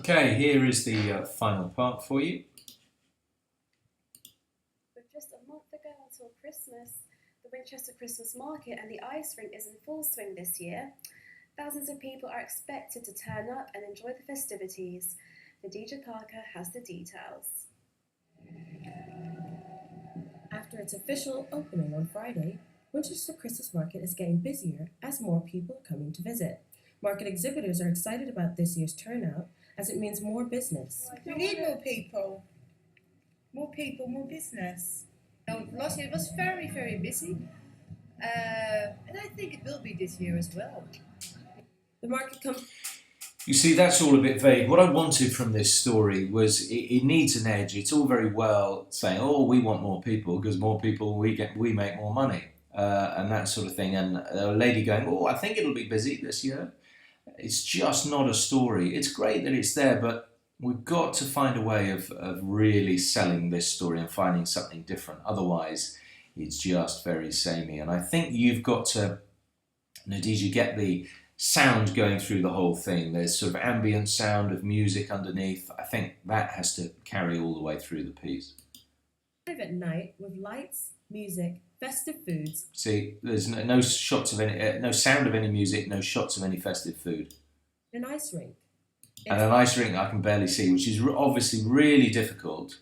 Okay, here is the final part for you. With just a month ago until Christmas, the Winchester Christmas Market and the ice rink is in full swing this year. Thousands of people are expected to turn up and enjoy the festivities. Nadija Parker has the details. After its official opening on Friday, Winchester Christmas Market is getting busier as more people are coming to visit. Market exhibitors are excited about this year's turnout as it means more business. We need more people. More people, more business. Last year it was very, very busy. And I think it will be this year as well. The market comes... You see, that's all a bit vague. What I wanted from this story was it needs an edge. It's all very well saying, oh, we want more people because more people, we make more money and that sort of thing. And a lady going, oh, I think it'll be busy this year. It's just not a story. It's great that it's there, but we've got to find a way of really selling this story and finding something different. Otherwise, it's just very samey. And I think you've got to, Nadija, get the sound going through the whole thing. There's sort of ambient sound of music underneath. I think that has to carry all the way through the piece. At night with lights, music, festive foods. See, there's no shots of any, no sound of any music, no shots of any festive food. An ice rink. And an ice rink I can barely see, which is obviously really difficult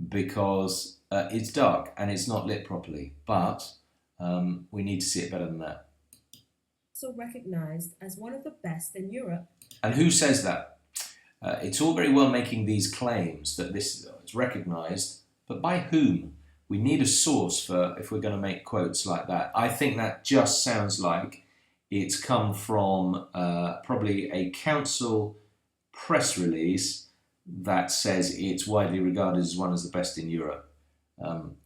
because it's dark and it's not lit properly. But we need to see it better than that. So recognised as one of the best in Europe. And who says that? It's all very well making these claims that this is recognised, but by whom? We need a source for if we're going to make quotes like that. I think that just sounds like it's come from probably a council press release that says it's widely regarded as one of the best in Europe.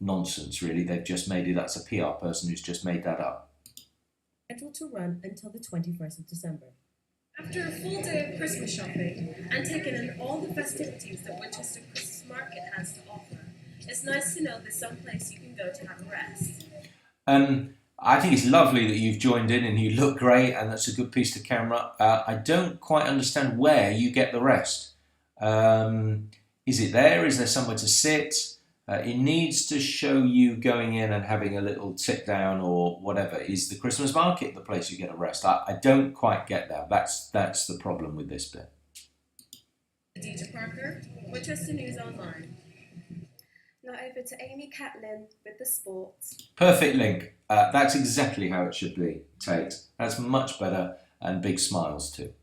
Nonsense, really. They've just made it. That's a PR person who's just made that up. Scheduled to run until the 21st of December. After a full day of Christmas shopping and taking in all the festivities that Winchester Christmas Market has to offer, it's nice to know there's some place you can go to have a rest. I think it's lovely that you've joined in and you look great and that's a good piece to camera. I don't quite understand where you get the rest. Is it there? Is there somewhere to sit? It needs to show you going in and having a little sit down or whatever. Is the Christmas market the place you get a rest? I don't quite get that. That's the problem with this bit. Nadija Parker, Winchester News Online. Now over to Amy Catlin with the sports. Perfect link. That's exactly how it should be, Tate. That's much better and big smiles too.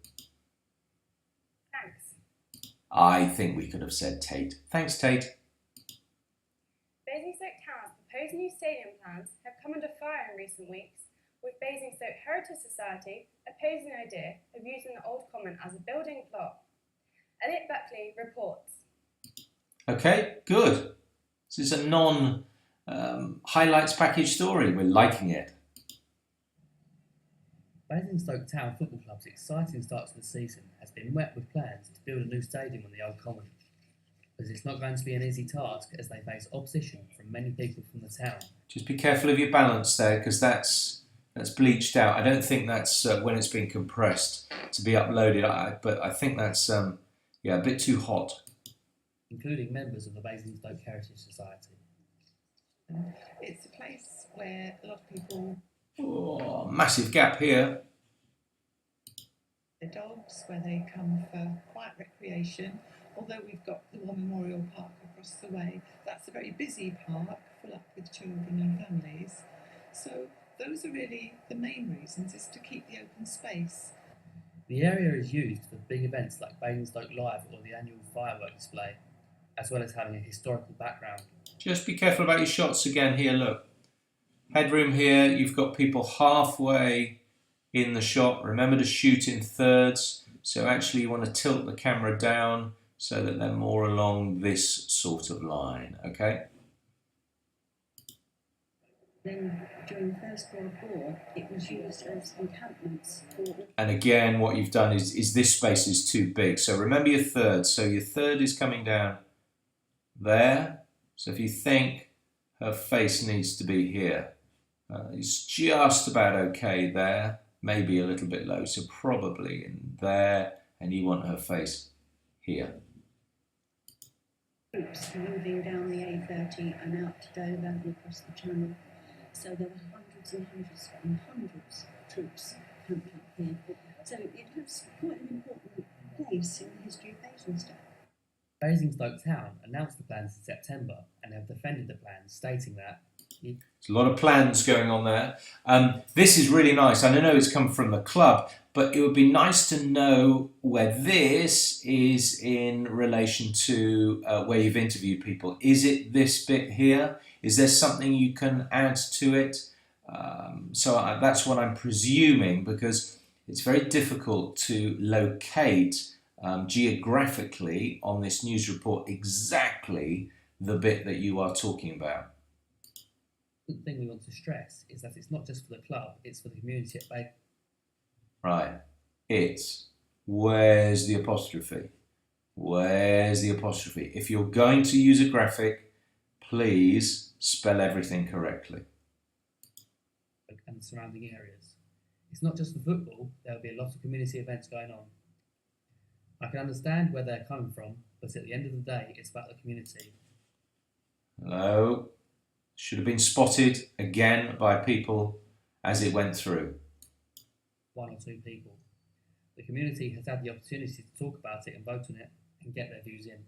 Thanks. I think we could have said Tate. Thanks, Tate. Basingstoke Town's proposed new stadium plans have come under fire in recent weeks, with Basingstoke Heritage Society opposing the idea of using the old common as a building plot. Elliot Buckley reports. Okay, good. This is a non-highlights package story. We're liking it. Basingstoke Town Football Club's exciting start to the season has been met with plans to build a new stadium on the old common. But it's not going to be an easy task as they face opposition from many people from the town. Just be careful of your balance there because that's bleached out. I don't think that's when it's been compressed to be uploaded, but I think that's a bit too hot. Including members of the Basingstoke Heritage Society. It's a place where a lot of people... Oh, massive gap here. Their dogs, where they come for quiet recreation. Although we've got the War Memorial Park across the way, that's a very busy park, full up with children and families. So those are really the main reasons, is to keep the open space. The area is used for big events like Basingstoke Live or the annual firework display, as well as having a historical background. Just be careful about your shots again here, look. Headroom here, you've got people halfway in the shot. Remember to shoot in thirds, so actually you want to tilt the camera down so that they're more along this sort of line, okay? Then during the First World War, it was used as encampments for... And again, what you've done is this space is too big. So remember your third. So your third is coming down there. So if you think her face needs to be here, it's just about okay there, maybe a little bit low. So probably in there, and you want her face here. Troops moving down the A30 and out to Dover and across the Channel. So there were hundreds and hundreds of troops camped up here. So it has quite an important place in the history of Basingstoke. Basingstoke Town announced the plans in September and have defended the plans, stating that There's a lot of plans going on there. This is really nice. I know it's come from the club, but it would be nice to know where this is in relation to where you've interviewed people. Is it this bit here? Is there something you can add to it? That's what I'm presuming, because it's very difficult to locate geographically on this news report exactly the bit that you are talking about. the thing we want to stress is that it's not just for the club, it's for the community at Bay. Right. It's, where's the apostrophe? Where's the apostrophe? If you're going to use a graphic, please spell everything correctly. And the surrounding areas. It's not just for football, there'll be a lot of community events going on. I can understand where they're coming from, but at the end of the day, it's about the community. Hello. Should have been spotted again by people as it went through. One or two people. The community has had the opportunity to talk about it and vote on it and get their views in.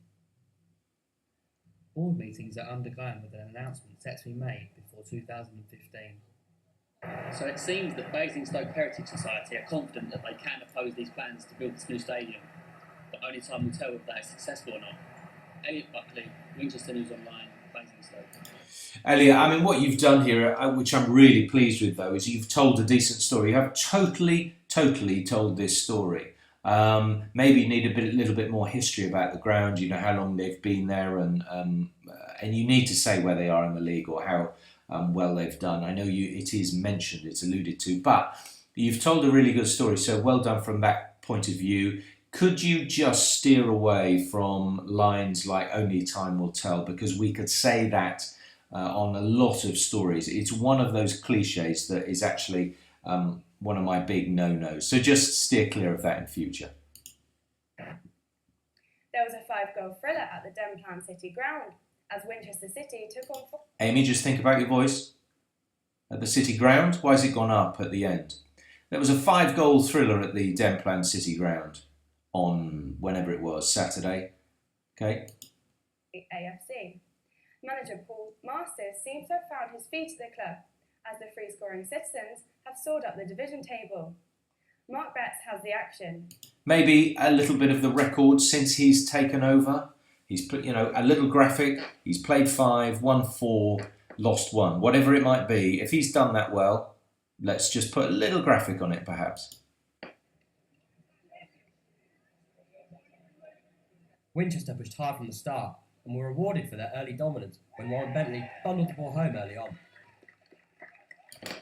Board meetings are undergoing with an announcement set to be made before 2015. So it seems that Basingstoke Heritage Society are confident that they can oppose these plans to build this new stadium, but only time will tell if that is successful or not. Elliot Buckley, Winchester News Online, Basingstoke. Elliot, I mean, what you've done here, which I'm really pleased with though, is you've told a decent story. You have totally told this story. Maybe you need a little bit more history about the ground, you know, how long they've been there, and you need to say where they are in the league or how well they've done. I know it is mentioned, it's alluded to, but you've told a really good story, so well done from that point of view. Could you just steer away from lines like only time will tell, because we could say that on a lot of stories. It's one of those cliches that is actually one of my big no-nos, so just steer clear of that in future. There was a 5-goal thriller at the Denplan City ground as Winchester City took on... Amy, just think about your voice. At the City ground? Why has it gone up at the end? There was a 5-goal thriller at the Denplan City ground on whenever it was, Saturday. Okay. The AFC. Manager Paul Masters seems to have found his feet at the club as the free-scoring citizens have soared up the division table. Mark Betts has the action. Maybe a little bit of the record since he's taken over. He's put, a little graphic. He's played 5, won 4, lost 1. Whatever it might be. If he's done that well, let's just put a little graphic on it, perhaps. Winchester pushed hard from the start and were rewarded for their early dominance when Warren Bentley bundled the ball home early on.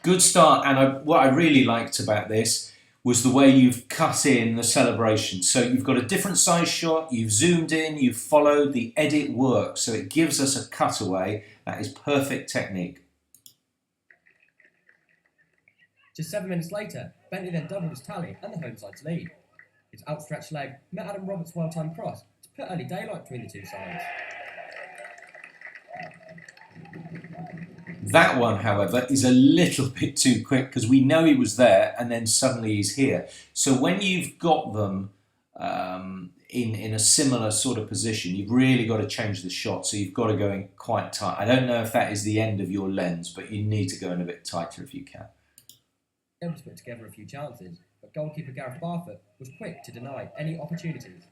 Good start, and what I really liked about this was the way you've cut in the celebration. So you've got a different size shot, you've zoomed in, you've followed, the edit works, so it gives us a cutaway. That is perfect technique. Just 7 minutes later, Bentley then doubled his tally and the home side's lead. His outstretched leg met Adam Roberts' well-timed cross to put early daylight between the two sides. That one, however, is a little bit too quick because we know he was there and then suddenly he's here. So when you've got them in a similar sort of position, you've really got to change the shot, so you've got to go in quite tight. I don't know if that is the end of your lens, but you need to go in a bit tighter if you can. Able to put together a few chances, but goalkeeper Gareth Barfoot was quick to deny any opportunities.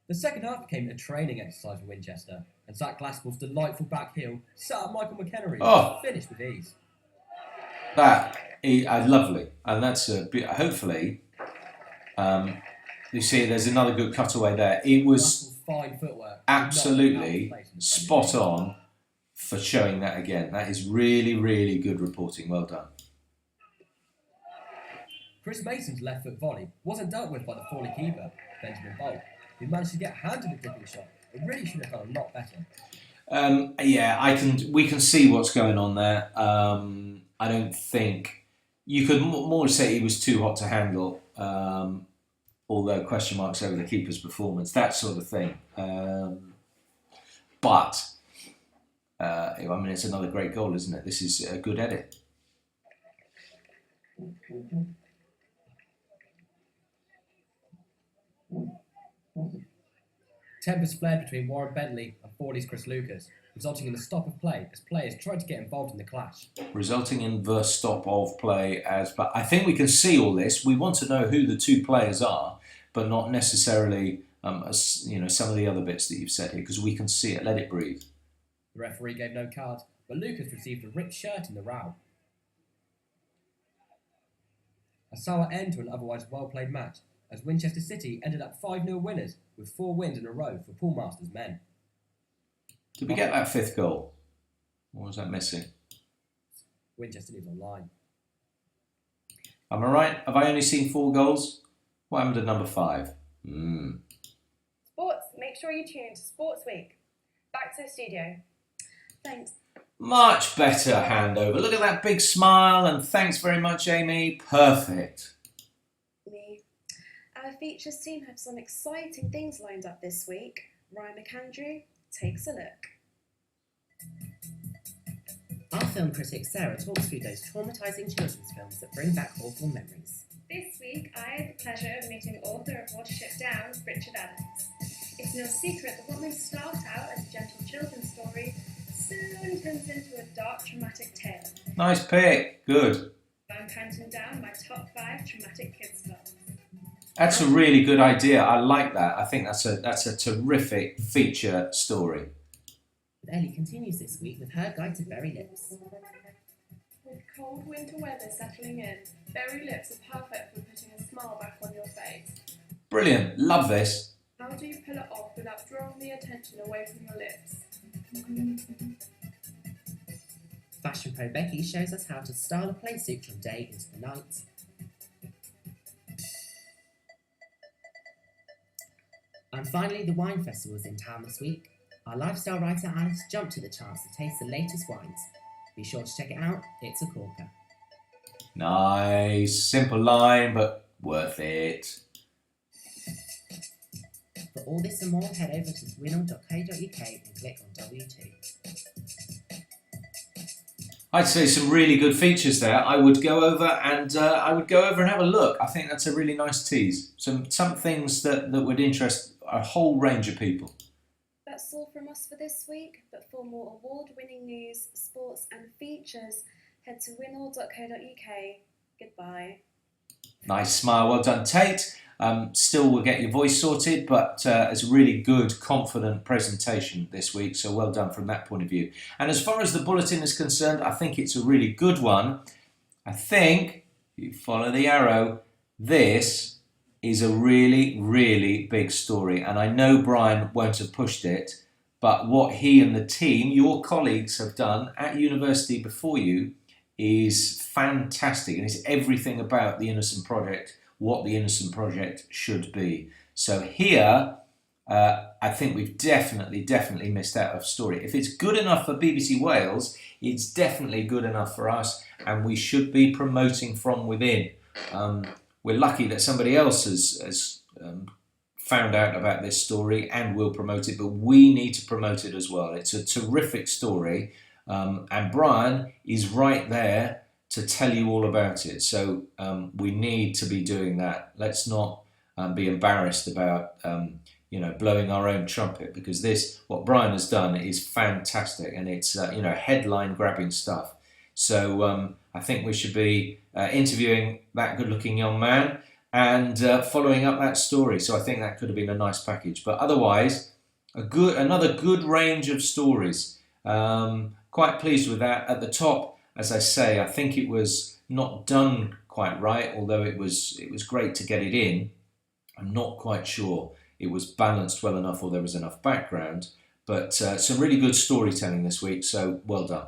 The second half became a training exercise for Winchester, and Zach Glaspell's delightful back heel set up Michael McHenry to finish with ease. That is lovely, and that's a bit, hopefully, you see there's another good cutaway there. It was fine footwork, absolutely spot on for showing that again. That is really good reporting, well done. Chris Mason's left foot volley wasn't dealt with by the falling keeper, Benjamin Bolt, who managed to get a hand in the dribbling shot. It really should have gone a lot better. Yeah, we can see what's going on there. I don't think you could more say he was too hot to handle. although question marks over the keeper's performance, that sort of thing. But I mean, it's another great goal, isn't it? This is a good edit. Tempers flared between Warren Bentley and Forley's Chris Lucas, resulting in a stop of play as players tried to get involved in the clash. Resulting in the stop of play but I think we can see all this. We want to know who the two players are, but not necessarily some of the other bits that you've said here, because we can see it. Let it breathe. The referee gave no cards, but Lucas received a ripped shirt in the row. A sour end to an otherwise well-played match, as Winchester City ended up 5-0 winners with 4 wins in a row for Paul Masters' men. Did we get that fifth goal? Or was that missing? Winchester News Online. Am I right? Have I only seen 4 goals? What happened to number 5? Sports, make sure you tune into Sports Week. Back to the studio. Thanks. Much better handover. Look at that big smile, and thanks very much, Amy. Perfect. Me. Our features team have some exciting things lined up this week. Ryan McAndrew takes a look. Our film critic Sarah talks through those traumatising children's films that bring back awful memories. This week, I had the pleasure of meeting the author of Watership Down, Richard Adams. It's no secret that what may start out as a gentle children's story soon turns into a dark, traumatic tale. Nice pick. Good. I'm counting down my top 5 traumatic kids' films. That's a really good idea. I like that. I think that's a terrific feature story. Ellie continues this week with her guide to Berry Lips. With cold winter weather settling in, berry lips are perfect for putting a smile back on your face. Brilliant. Love this. How do you pull it off without drawing the attention away from your lips? Fashion Pro Becky shows us how to style a plate suit from day into the night. And finally, the wine festival is in town this week. Our lifestyle writer Alice jumped to the chance to taste the latest wines. Be sure to check it out, it's a corker. Nice. Simple line, but worth it. For all this and more, head over to WINOL.co.uk and click on W2. I'd say some really good features there. I would go over and have a look. I think that's a really nice tease. Some things that would interest a whole range of people. That's all from us for this week, but for more award-winning news, sports and features, head to winol.co.uk. Goodbye. Nice smile. Well done, Tate. Still will get your voice sorted, but it's a really good, confident presentation this week, so well done from that point of view. And as far as the bulletin is concerned, I think it's a really good one. I think, if you follow the arrow, this is a really, really big story. And I know Brian won't have pushed it, but what he and the team, your colleagues, have done at university before you is fantastic. And it's everything about the Innocent Project, what the Innocent Project should be. So here, I think we've definitely missed out a story. If it's good enough for BBC Wales, it's definitely good enough for us, and we should be promoting from within. We're lucky that somebody else has found out about this story and will promote it, but we need to promote it as well. It's a terrific story, and Brian is right there to tell you all about it. So we need to be doing that. Let's not be embarrassed about blowing our own trumpet, because what Brian has done is fantastic, and it's headline grabbing stuff. So I think we should be interviewing that good-looking young man and following up that story. So I think that could have been a nice package. But otherwise, another good range of stories. Quite pleased with that. At the top, as I say, I think it was not done quite right, although it was great to get it in. I'm not quite sure it was balanced well enough or there was enough background. But some really good storytelling this week, so well done.